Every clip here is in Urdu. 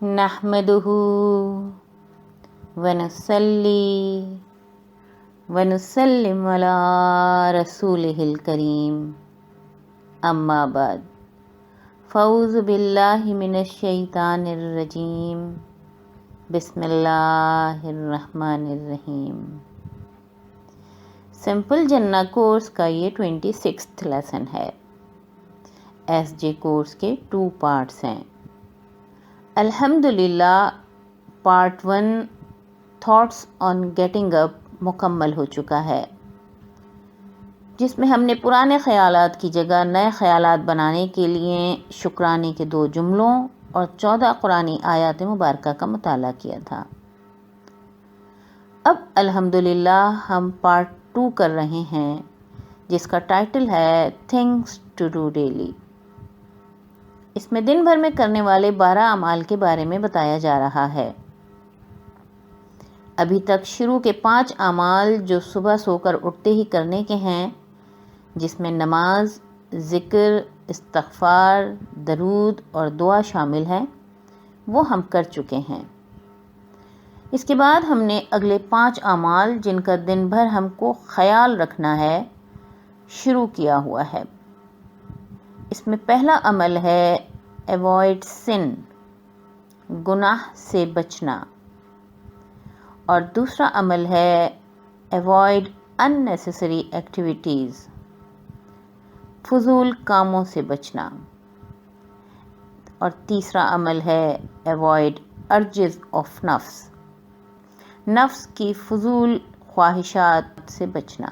نحمدہ ونصلی ونسلم علی رسولہ الکریم اما بعد فاعوذ باللہ من الشیطان الرجیم بسم اللہ الرحمن الرحیم۔ سمپل جنہ کورس کا یہ 26th لیسن ہے۔ ایس جے کورس کے 2 پارٹس ہیں۔ الحمدللہ part 1 thoughts on getting up مکمل ہو چکا ہے، جس میں ہم نے پرانے خیالات کی جگہ نئے خیالات بنانے کے لیے شکرانے کے 2 جملوں اور 14 قرآنی آیات مبارکہ کا مطالعہ کیا تھا۔ اب الحمدللہ ہم پارٹ 2 کر رہے ہیں، جس کا ٹائٹل ہے تھنگس ٹو ڈو ڈیلی۔ اس میں دن بھر میں کرنے والے 12 اعمال کے بارے میں بتایا جا رہا ہے۔ ابھی تک شروع کے 5 اعمال جو صبح سو کر اٹھتے ہی کرنے کے ہیں، جس میں نماز، ذکر، استغفار، درود اور دعا شامل ہیں، وہ ہم کر چکے ہیں۔ اس کے بعد ہم نے اگلے 5 اعمال جن کا دن بھر ہم کو خیال رکھنا ہے شروع کیا ہوا ہے۔ اس میں پہلا عمل ہے ایوائڈ سن، گناہ سے بچنا، اور دوسرا عمل ہے ایوائڈ unnecessary ایکٹیویٹیز، فضول کاموں سے بچنا، اور تیسرا عمل ہے ایوائڈ urges of نفس، نفس کی فضول خواہشات سے بچنا،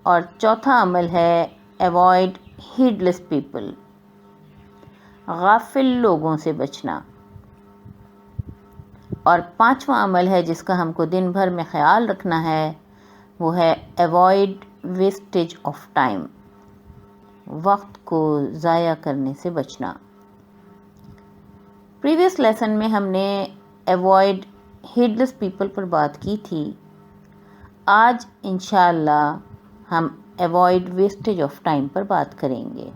اور چوتھا عمل ہے ایوائڈ ہیڈلس پیپل، غافل لوگوں سے بچنا، اور 5واں عمل ہے جس کا ہم کو دن بھر میں خیال رکھنا ہے، وہ ہے ایوائڈ ویسٹیج آف ٹائم، وقت کو ضائع کرنے سے بچنا۔ پریویس لیسن میں ہم نے ایوائڈ ہیڈلس پیپل پر بات کی تھی۔ آج انشاءاللہ ہم ایوائڈ ویسٹیج آف ٹائم پر بات کریں گے۔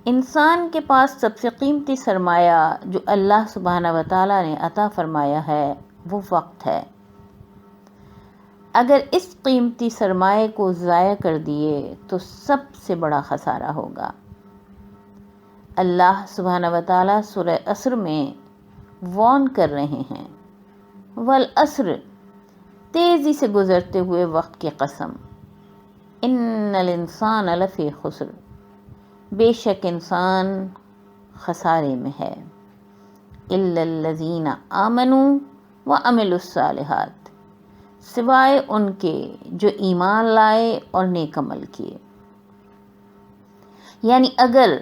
انسان کے پاس سب سے قیمتی سرمایہ جو اللہ سبحانہ و تعالیٰ نے عطا فرمایا ہے وہ وقت ہے۔ اگر اس قیمتی سرمایہ کو ضائع کر دیے تو سب سے بڑا خسارہ ہوگا۔ اللہ سبحانہ و تعالیٰ سورہ عصر میں وارن کر رہے ہیں، والعصر، تیزی سے گزرتے ہوئے وقت کی قسم، ان الانسان لفی خسر، بے شک انسان خسارے میں ہے، الا الذین آمنوا وعملوا الصالحات، سوائے ان کے جو ایمان لائے اور نیک عمل کیے۔ یعنی اگر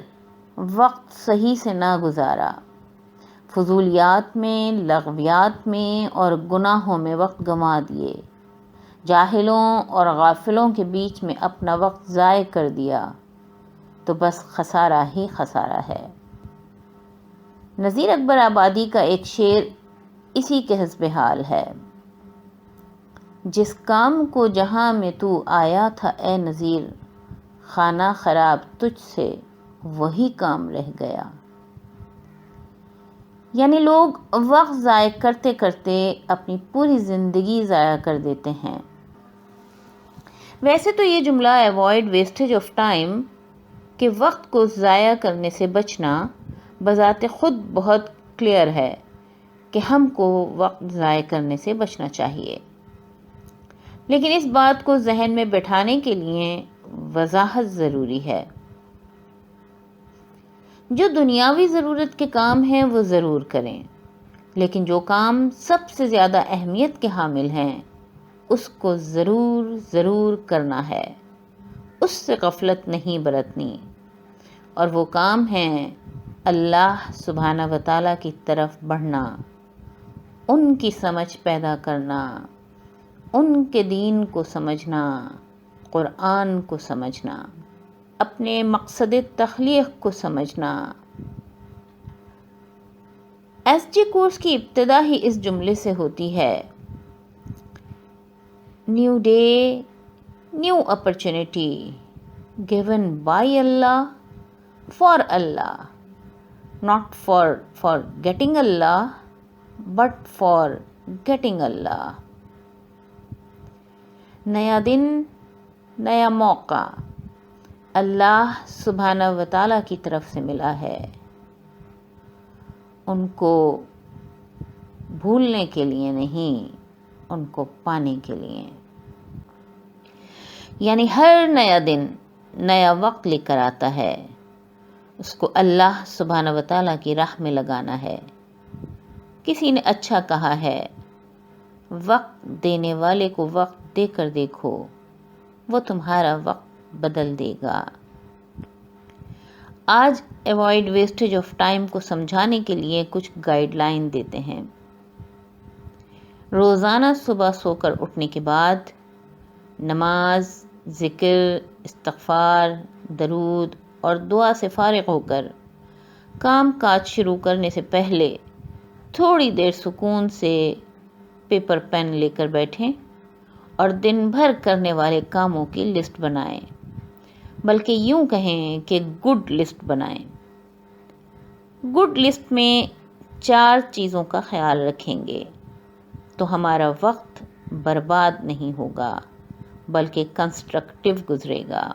وقت صحیح سے نہ گزارا، فضولیات میں، لغویات میں اور گناہوں میں وقت گنوا دیے، جاہلوں اور غافلوں کے بیچ میں اپنا وقت ضائع کر دیا، تو بس خسارہ ہی خسارہ ہے۔ نذیر اکبر آبادی کا ایک شعر اسی کے حسب حال ہے، جس کام کو جہاں میں تو آیا تھا اے نذیر، خانہ خراب تجھ سے وہی کام رہ گیا۔ یعنی لوگ وقت ضائع کرتے کرتے اپنی پوری زندگی ضائع کر دیتے ہیں۔ ویسے تو یہ جملہ ایوائڈ ویسٹیج آف ٹائم کہ وقت کو ضائع کرنے سے بچنا بذات خود بہت کلیئر ہے کہ ہم کو وقت ضائع کرنے سے بچنا چاہیے، لیکن اس بات کو ذہن میں بٹھانے کے لیے وضاحت ضروری ہے۔ جو دنیاوی ضرورت کے کام ہیں وہ ضرور کریں، لیکن جو کام سب سے زیادہ اہمیت کے حامل ہیں اس کو ضرور کرنا ہے، اس سے غفلت نہیں برتنی، اور وہ کام ہیں اللہ سبحانہ و تعالیٰ کی طرف بڑھنا، ان کی سمجھ پیدا کرنا، ان کے دین کو سمجھنا، قرآن کو سمجھنا، اپنے مقصد تخلیق کو سمجھنا۔ ایس جی کورس کی ابتدا ہی اس جملے سے ہوتی ہے، new day, new opportunity given by Allah for Allah, not for getting Allah, but for getting Allah. نیا دن، نیا موقع اللہ سبحانہ و تعالیٰ کی طرف سے ملا ہے، ان کو بھولنے کے لیے نہیں، ان کو پانے کے لیے. یعنی ہر نیا دن نیا وقت لے کر آتا ہے، اس کو اللہ سبحانہ و تعالیٰ کی راہ میں لگانا ہے. کسی نے اچھا کہا ہے، وقت دینے والے کو وقت دے کر دیکھو، وہ تمہارا وقت بدل دے گا. آج ایوائڈ ویسٹیج آف ٹائم کو سمجھانے کے لیے کچھ گائیڈ لائن دیتے ہیں. روزانہ صبح سو کر اٹھنے کے بعد نماز، ذکر، استغفار، درود اور دعا سے فارغ ہو کر کام کاج شروع کرنے سے پہلے تھوڑی دیر سکون سے پیپر پین لے کر بیٹھیں اور دن بھر کرنے والے کاموں کی لسٹ بنائیں، بلکہ یوں کہیں کہ گڈ لسٹ بنائیں. گڈ لسٹ میں 4 چیزوں کا خیال رکھیں گے تو ہمارا وقت برباد نہیں ہوگا بلکہ کنسٹرکٹیو گزرے گا.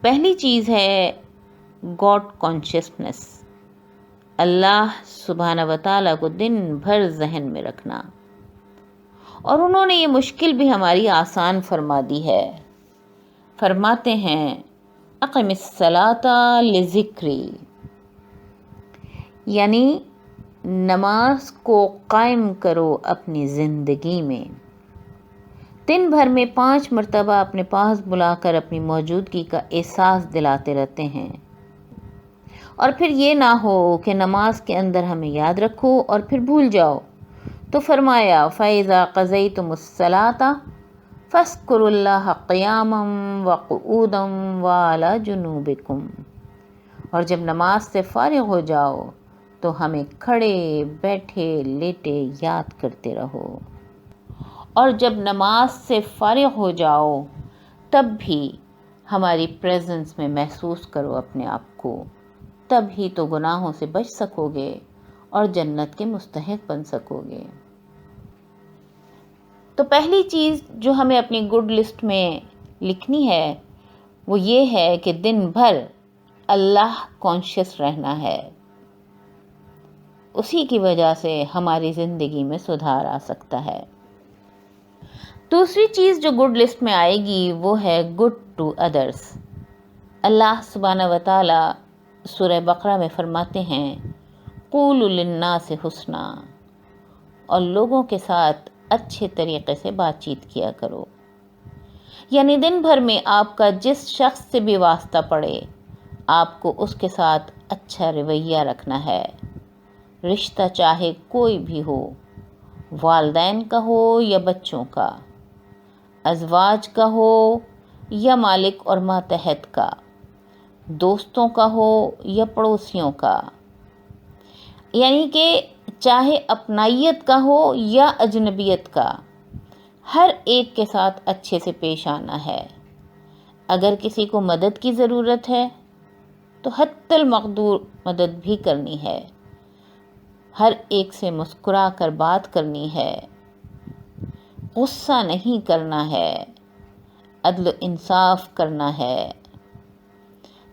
پہلی چیز ہے گاڈ کانشیسنس، اللہ سبحانہ و تعالیٰ کو دن بھر ذہن میں رکھنا. اور انہوں نے یہ مشکل بھی ہماری آسان فرما دی ہے. فرماتے ہیں اقم الصلاۃ لذکری، یعنی نماز کو قائم کرو اپنی زندگی میں. دن بھر میں 5 مرتبہ اپنے پاس بلا کر اپنی موجودگی کا احساس دلاتے رہتے ہیں. اور پھر یہ نہ ہو کہ نماز کے اندر ہمیں یاد رکھو اور پھر بھول جاؤ. تو فرمایا فَإِذَا قَضَيْتُمُ الصَّلَاةَ فَاذْكُرُوا اللَّهَ قِيَامًا وَقُعُودًا وَعَلَى جُنُوبِكُمْ، اور جب نماز سے فارغ ہو جاؤ تو ہمیں کھڑے بیٹھے لیٹے یاد کرتے رہو. اور جب نماز سے فارغ ہو جاؤ تب بھی ہماری پریزنس میں محسوس کرو اپنے آپ کو، تب ہی تو گناہوں سے بچ سکو گے اور جنت کے مستحق بن سکو گے. تو پہلی چیز جو ہمیں اپنی گڈ لسٹ میں لکھنی ہے وہ یہ ہے کہ دن بھر اللہ کانشیس رہنا ہے. اسی کی وجہ سے ہماری زندگی میں سدھار آ سکتا ہے. دوسری چیز جو گڈ لسٹ میں آئے گی وہ ہے گڈ ٹو ادرس. اللہ سبحانہ و تعالی سورہ بقرہ میں فرماتے ہیں قولوا للناس حسنا، اور لوگوں کے ساتھ اچھے طریقے سے بات چیت کیا کرو. یعنی دن بھر میں آپ کا جس شخص سے بھی واسطہ پڑے آپ کو اس کے ساتھ اچھا رویہ رکھنا ہے. رشتہ چاہے کوئی بھی ہو، والدین کا ہو یا بچوں کا، ازواج کا ہو یا مالک اور ماتحت کا، دوستوں کا ہو یا پڑوسیوں کا، یعنی کہ چاہے اپنائیت کا ہو یا اجنبیت کا، ہر ایک کے ساتھ اچھے سے پیش آنا ہے. اگر کسی کو مدد کی ضرورت ہے تو حتی المقدور مدد بھی کرنی ہے. ہر ایک سے مسکرا کر بات کرنی ہے، غصہ نہیں کرنا ہے، عدل و انصاف کرنا ہے،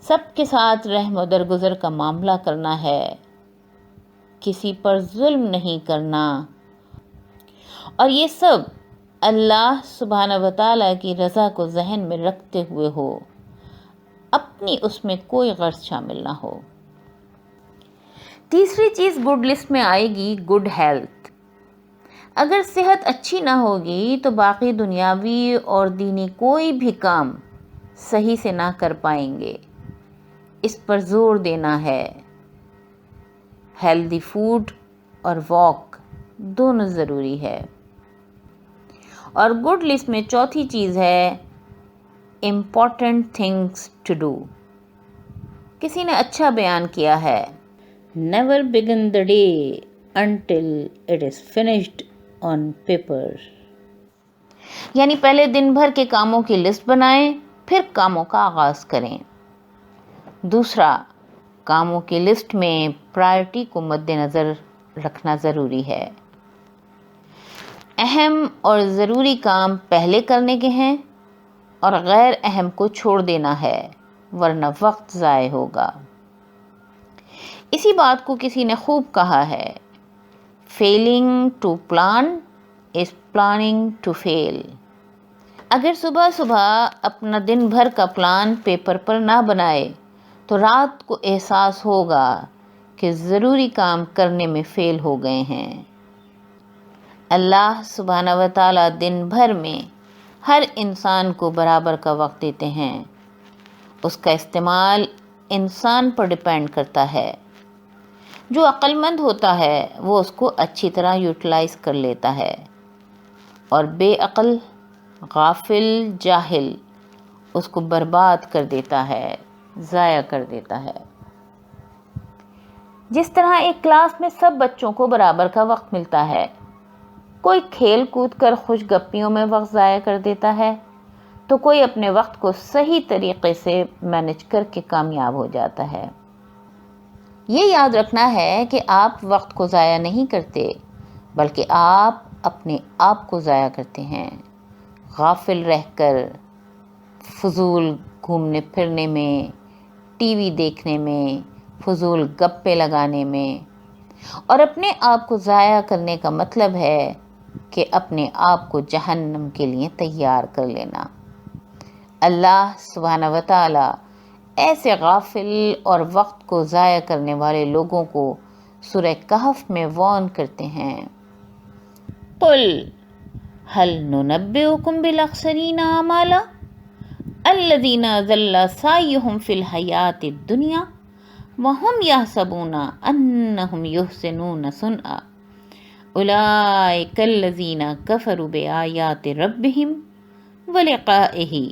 سب کے ساتھ رحم و درگزر کا معاملہ کرنا ہے، کسی پر ظلم نہیں کرنا. اور یہ سب اللہ سبحانہ و تعالیٰ کی رضا کو ذہن میں رکھتے ہوئے ہو، اپنی اس میں کوئی غرض شامل نہ ہو. تیسری چیز گڈ لسٹ میں آئے گی گڈ ہیلتھ. اگر صحت اچھی نہ ہوگی تو باقی دنیاوی اور دینی کوئی بھی کام صحیح سے نہ کر پائیں گے. اس پر زور دینا ہے. ہیلدی فوڈ اور واک دونوں ضروری ہے. اور گڈ لسٹ میں چوتھی چیز ہے امپورٹنٹ تھنگس ٹو ڈو. کسی نے اچھا بیان کیا ہے never begin the day until it is finished on paper. یعنی پہلے دن بھر کے کاموں کی لسٹ بنائیں پھر کاموں کا آغاز کریں. دوسرا، کاموں کی لسٹ میں پرائرٹی کو مد نظر رکھنا ضروری ہے۔ اہم اور ضروری کام پہلے کرنے کے ہیں اور غیر اہم کو چھوڑ دینا ہے، ورنہ وقت ضائع ہوگا۔ اسی بات کو کسی نے خوب کہا ہے، failing to plan is planning to fail. اگر صبح صبح اپنا دن بھر کا پلان پیپر پر نہ بنائے تو رات کو احساس ہوگا کہ ضروری کام کرنے میں فیل ہو گئے ہیں۔ اللہ سبحانہ و تعالیٰ دن بھر میں ہر انسان کو برابر کا وقت دیتے ہیں، اس کا استعمال انسان پر ڈیپینڈ کرتا ہے۔ جو عقل مند ہوتا ہے وہ اس کو اچھی طرح یوٹیلائز کر لیتا ہے، اور بے عقل، غافل، جاہل اس کو برباد کر دیتا ہے، ضائع کر دیتا ہے۔ جس طرح ایک کلاس میں سب بچوں کو برابر کا وقت ملتا ہے، کوئی کھیل کود کر خوش گپیوں میں وقت ضائع کر دیتا ہے تو کوئی اپنے وقت کو صحیح طریقے سے مینج کر کے کامیاب ہو جاتا ہے۔ یہ یاد رکھنا ہے کہ آپ وقت کو ضائع نہیں کرتے، بلکہ آپ اپنے آپ کو ضائع کرتے ہیں، غافل رہ کر، فضول گھومنے پھرنے میں، ٹی وی دیکھنے میں، فضول گپے لگانے میں۔ اور اپنے آپ کو ضائع کرنے کا مطلب ہے کہ اپنے آپ کو جہنم کے لیے تیار کر لینا۔ اللہ سبحانہ و تعالی ایسے غافل اور وقت کو ضائع کرنے والے لوگوں کو سورہ کہف میں وارن کرتے ہیں، قل هل ننبئکم بالاخسرین اعمالا الذین ضل سعیهم فی الحیاۃ الدنیا وهم یحسبون انہم یحسنون صنعا اولئک الذین کفروا بآیات ربہم ولقائہ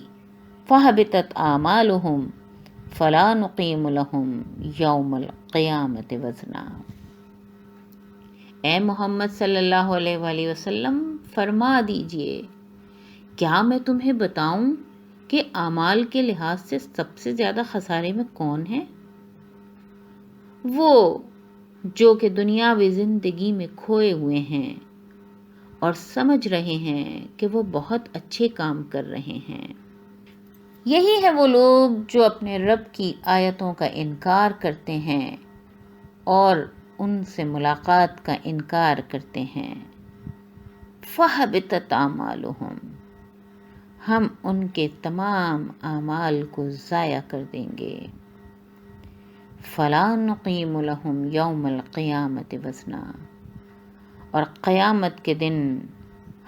فحبطت اعمالهم فلا نقیم لہم یوم القیامت وزنا۔ اے محمد صلی اللہ علیہ وآلہ وسلم، فرما دیجئے، کیا میں تمہیں بتاؤں کہ اعمال کے لحاظ سے سب سے زیادہ خسارے میں کون ہے؟ وہ جو کہ دنیاوی زندگی میں کھوئے ہوئے ہیں اور سمجھ رہے ہیں کہ وہ بہت اچھے کام کر رہے ہیں۔ یہی ہے وہ لوگ جو اپنے رب کی آیتوں کا انکار کرتے ہیں اور ان سے ملاقات کا انکار کرتے ہیں۔ فَحَبِطَتْ أَعْمَالُهُمْ، ہم ان کے تمام اعمال کو ضائع کر دیں گے۔ فَلَا نُقِيمُ لَهُمْ يَوْمَ الْقِيَامَةِ وَزْنًا، اور قیامت کے دن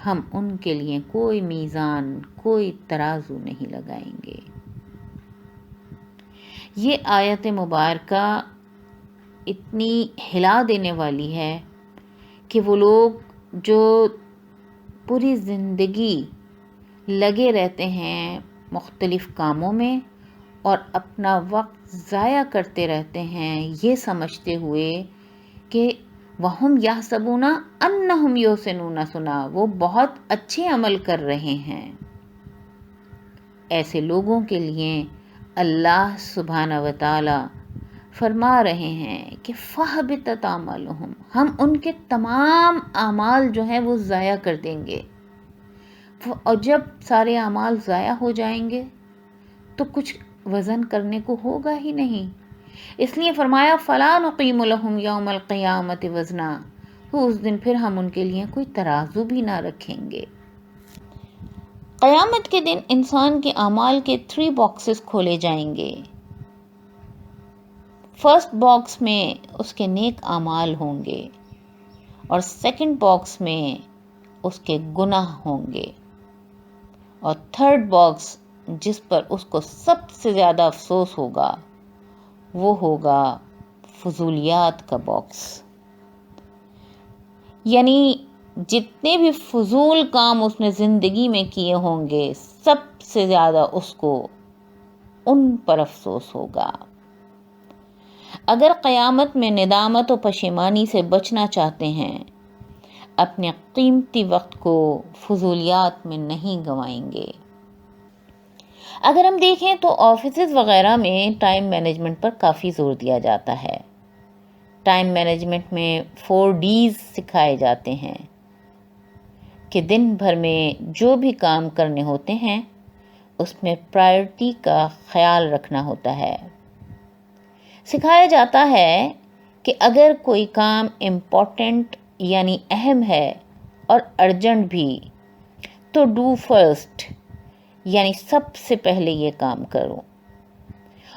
ہم ان کے لیے کوئی میزان، کوئی ترازو نہیں لگائیں گے۔ یہ آیت مبارکہ اتنی ہلا دینے والی ہے کہ وہ لوگ جو پوری زندگی لگے رہتے ہیں مختلف کاموں میں اور اپنا وقت ضائع کرتے رہتے ہیں یہ سمجھتے ہوئے کہ وَهُمْ يَحْسَبُونَ أَنَّهُمْ يُحْسِنُونَ صُنْعًا، وہ بہت اچھے عمل کر رہے ہیں، ایسے لوگوں کے لیے اللہ سبحانہ و تعالی فرما رہے ہیں کہ فَحَبِطَتْ أَعْمَالُهُمْ، ہم ان کے تمام اعمال جو ہیں وہ ضائع کر دیں گے۔ اور جب سارے اعمال ضائع ہو جائیں گے تو کچھ وزن کرنے کو ہوگا ہی نہیں، اس لیے فرمایا فَلَا نُقِيمُ لَهُمْ يَوْمَ الْقِيَامَةِ وَزْنًا، تو اس دن پھر ہم ان کے لیے کوئی ترازو بھی نہ رکھیں گے۔ قیامت کے دن انسان کے اعمال کے 3 باکسز کھولے جائیں گے۔ فرسٹ باکس میں اس کے نیک اعمال ہوں گے اور سیکنڈ باکس میں اس کے گناہ ہوں گے، اور تھرڈ باکس جس پر اس کو سب سے زیادہ افسوس ہوگا وہ ہوگا فضولیات کا باکس، یعنی جتنے بھی فضول کام اس نے زندگی میں کیے ہوں گے سب سے زیادہ اس کو ان پر افسوس ہوگا۔ اگر قیامت میں ندامت و پشیمانی سے بچنا چاہتے ہیں، اپنے قیمتی وقت کو فضولیات میں نہیں گنوائیں گے۔ اگر ہم دیکھیں تو آفیسز وغیرہ میں ٹائم مینجمنٹ پر کافی زور دیا جاتا ہے. ٹائم مینجمنٹ میں 4 Ds سکھائے جاتے ہیں کہ دن بھر میں جو بھی کام کرنے ہوتے ہیں اس میں پرائرٹی کا خیال رکھنا ہوتا ہے. سکھایا جاتا ہے کہ اگر کوئی کام امپورٹنٹ یعنی اہم ہے اور ارجنٹ بھی تو ڈو فرسٹ یعنی سب سے پہلے یہ کام کرو،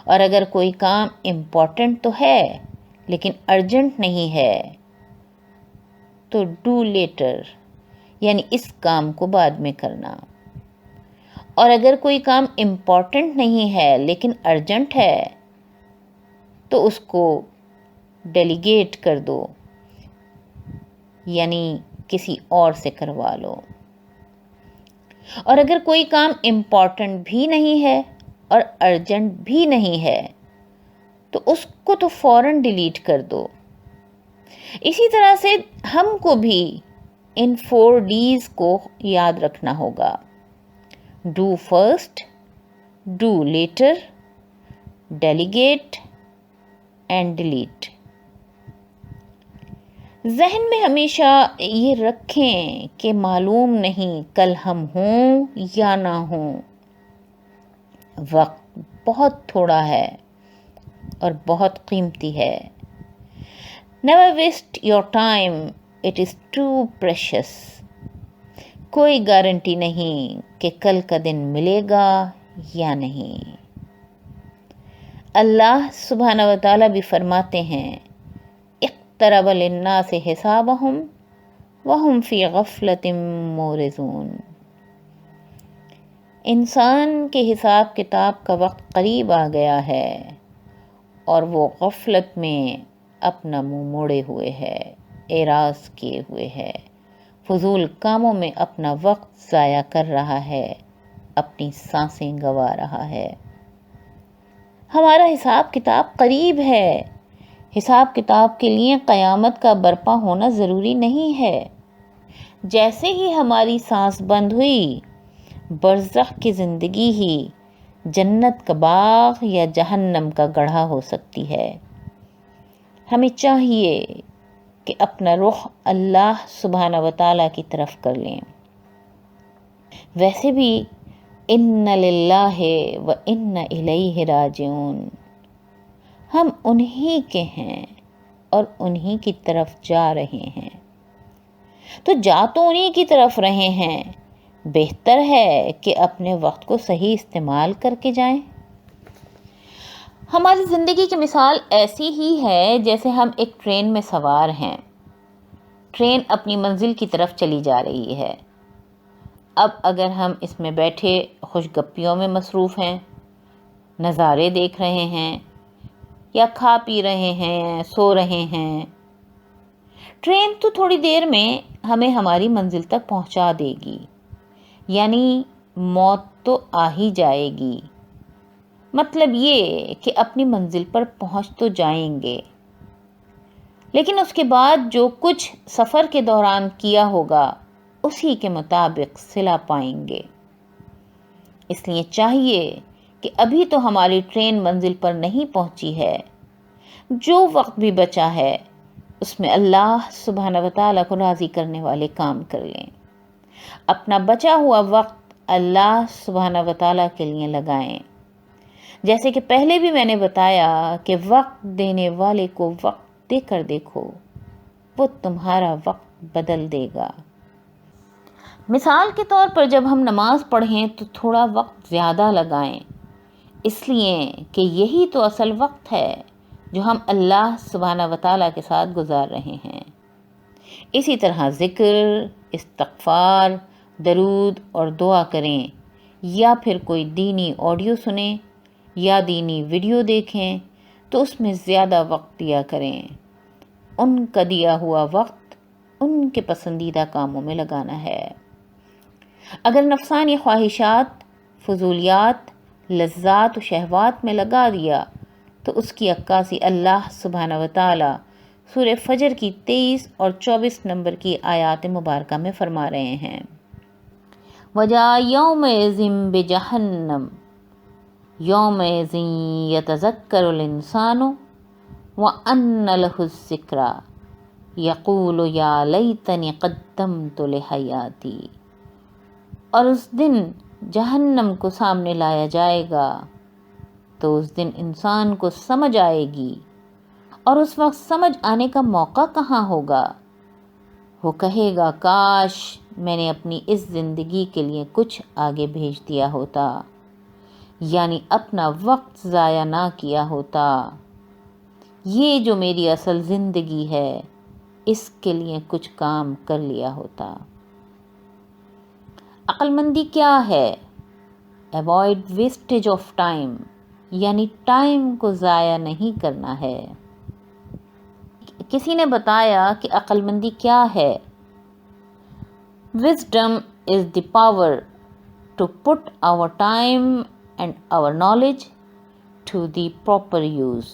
اور اگر کوئی کام امپورٹنٹ تو ہے لیکن ارجنٹ نہیں ہے تو ڈو لیٹر یعنی اس کام کو بعد میں کرنا، اور اگر کوئی کام امپورٹنٹ نہیں ہے لیکن ارجنٹ ہے تو اس کو ڈیلیگیٹ کر دو یعنی کسی اور سے کروا لو، اور اگر کوئی کام امپورٹنٹ بھی نہیں ہے اور ارجنٹ بھی نہیں ہے تو اس کو تو فوراً ڈیلیٹ کر دو. اسی طرح سے ہم کو بھی ان 4 Ds کو یاد رکھنا ہوگا: do first, do later, delegate and delete. ذہن میں ہمیشہ یہ رکھیں کہ معلوم نہیں کل ہم ہوں یا نہ ہوں. وقت بہت تھوڑا ہے اور بہت قیمتی ہے. Never waste your time, it is too precious. کوئی گارنٹی نہیں کہ کل کا دن ملے گا یا نہیں. اللہ سبحانہ و تعالیٰ بھی فرماتے ہیں: اقترب للناس حسابہم وہم فی غفلۃ معرضون. انسان کے حساب کتاب کا وقت قریب آ گیا ہے اور وہ غفلت میں اپنا منہ موڑے ہوئے ہے، اعراض کیے ہوئے ہے، فضول کاموں میں اپنا وقت ضائع کر رہا ہے، اپنی سانسیں گنوا رہا ہے. ہمارا حساب کتاب قریب ہے. حساب کتاب کے لیے قیامت کا برپا ہونا ضروری نہیں ہے. جیسے ہی ہماری سانس بند ہوئی، برزخ کی زندگی ہی جنت کا باغ یا جہنم کا گڑھا ہو سکتی ہے. ہمیں چاہیے کہ اپنا رخ اللہ سبحانہ و تعالیٰ کی طرف کر لیں. ویسے بھی ان للہ و ان الیہ راجعون، ہم انہی کے ہیں اور انہی کی طرف جا رہے ہیں. تو جا تو انہی کی طرف رہے ہیں، بہتر ہے کہ اپنے وقت کو صحیح استعمال کر کے جائیں. ہماری زندگی کی مثال ایسی ہی ہے جیسے ہم ایک ٹرین میں سوار ہیں. ٹرین اپنی منزل کی طرف چلی جا رہی ہے. اب اگر ہم اس میں بیٹھے خوش گپیوں میں مصروف ہیں، نظارے دیکھ رہے ہیں یا کھا پی رہے ہیں، سو رہے ہیں، ٹرین تو تھوڑی دیر میں ہمیں ہماری منزل تک پہنچا دے گی، یعنی موت تو آ ہی جائے گی. مطلب یہ کہ اپنی منزل پر پہنچ تو جائیں گے، لیکن اس کے بعد جو کچھ سفر کے دوران کیا ہوگا اسی کے مطابق صلہ پائیں گے. اس لیے چاہیے کہ ابھی تو ہماری ٹرین منزل پر نہیں پہنچی ہے، جو وقت بھی بچا ہے اس میں اللہ سبحانہ و تعالیٰ کو راضی کرنے والے کام کر لیں. اپنا بچا ہوا وقت اللہ سبحانہ و تعالیٰ کے لیے لگائیں. جیسے کہ پہلے بھی میں نے بتایا کہ وقت دینے والے کو وقت دے کر دیکھو، وہ تمہارا وقت بدل دے گا. مثال کے طور پر جب ہم نماز پڑھیں تو تھوڑا وقت زیادہ لگائیں، اس لیے کہ یہی تو اصل وقت ہے جو ہم اللہ سبحانہ و تعالیٰ کے ساتھ گزار رہے ہیں. اسی طرح ذکر، استغفار، درود اور دعا کریں، یا پھر کوئی دینی آڈیو سنیں یا دینی ویڈیو دیکھیں تو اس میں زیادہ وقت دیا کریں. ان کا دیا ہوا وقت ان کے پسندیدہ کاموں میں لگانا ہے. اگر نفسانی خواہشات، فضولیات، لذات و شہوات میں لگا دیا تو اس کی عکاسی اللہ سبحانہ و تعالیٰ سورہ فجر کی 23 اور 24 نمبر کی آیات مبارکہ میں فرما رہے ہیں: وَجَاءَ يَوْمَئِذٍ بِجَهَنَّمَ یومئذ یتذکر الانسان وان لہ الذکریٰ یقول یا لیتنی قدمت لحیاتی۔ اور اس دن جہنم کو سامنے لایا جائے گا تو اس دن انسان کو سمجھ آئے گی، اور اس وقت سمجھ آنے کا موقع کہاں ہوگا؟ وہ کہے گا کاش میں نے اپنی اس زندگی کے لیے کچھ آگے بھیج دیا ہوتا، یعنی اپنا وقت ضائع نہ کیا ہوتا، یہ جو میری اصل زندگی ہے اس کے لیے کچھ کام کر لیا ہوتا۔ عقل مندی کیا ہے؟ اوائڈ ویسٹیج آف ٹائم، یعنی ٹائم کو ضائع نہیں کرنا ہے۔ کسی نے بتایا کہ عقل مندی کیا ہے؟ Wisdom is the power to put our time and our knowledge to the proper use۔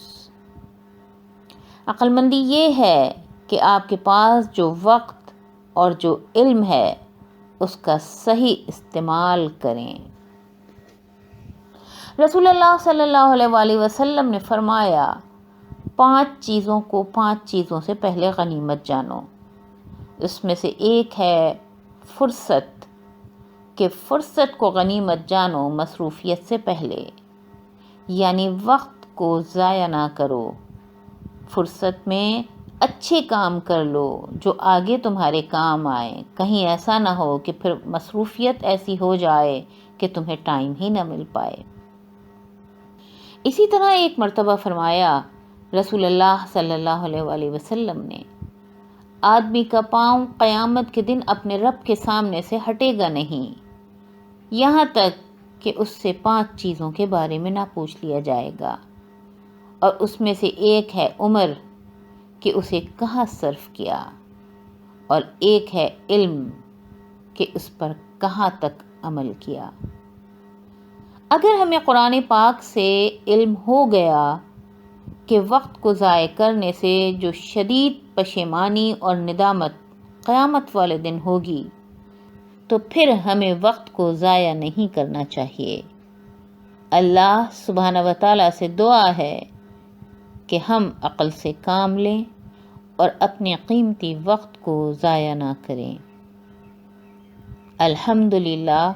عقل مندی یہ ہے کہ آپ کے پاس جو وقت اور جو علم ہے اس کا صحیح استعمال کریں۔ رسول اللہ صلی اللہ علیہ وآلہ وسلم نے فرمایا 5 چیزوں کو 5 چیزوں سے پہلے غنیمت جانو۔ اس میں سے ایک ہے فرصت، کہ فرصت کو غنیمت جانو مصروفیت سے پہلے، یعنی وقت کو ضائع نہ کرو، فرصت میں اچھے کام کر لو جو آگے تمہارے کام آئے، کہیں ایسا نہ ہو کہ پھر مصروفیت ایسی ہو جائے کہ تمہیں ٹائم ہی نہ مل پائے۔ اسی طرح ایک مرتبہ فرمایا رسول اللہ صلی اللہ علیہ وآلہ وسلم نے، آدمی کا پاؤں قیامت کے دن اپنے رب کے سامنے سے ہٹے گا نہیں یہاں تک کہ اس سے 5 چیزوں کے بارے میں نہ پوچھ لیا جائے گا، اور اس میں سے ایک ہے عمر، کہ اسے کہاں صرف کیا، اور ایک ہے علم، کہ اس پر کہاں تک عمل کیا۔ اگر ہمیں قرآن پاک سے علم ہو گیا کہ وقت کو ضائع کرنے سے جو شدید پشیمانی اور ندامت قیامت والے دن ہوگی، تو پھر ہمیں وقت کو ضائع نہیں کرنا چاہیے۔ اللہ سبحانہ و تعالیٰ سے دعا ہے کہ ہم عقل سے کام لیں اور اپنے قیمتی وقت کو ضائع نہ کریں۔ الحمدللہ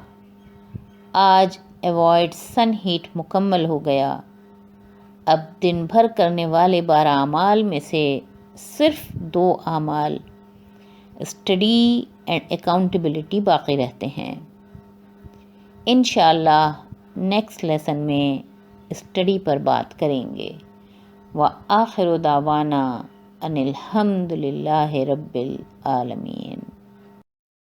آج ایوائڈ سن ہیٹ مکمل ہو گیا۔ اب دن بھر کرنے والے 12 اعمال میں سے صرف 2 اعمال اسٹڈی اینڈ اکاؤنٹیبلٹی باقی رہتے ہیں۔ انشاءاللہ نیکسٹ لیسن میں اسٹڈی پر بات کریں گے۔ وآخر دعوانا ان الحمد للہ رب العالمین۔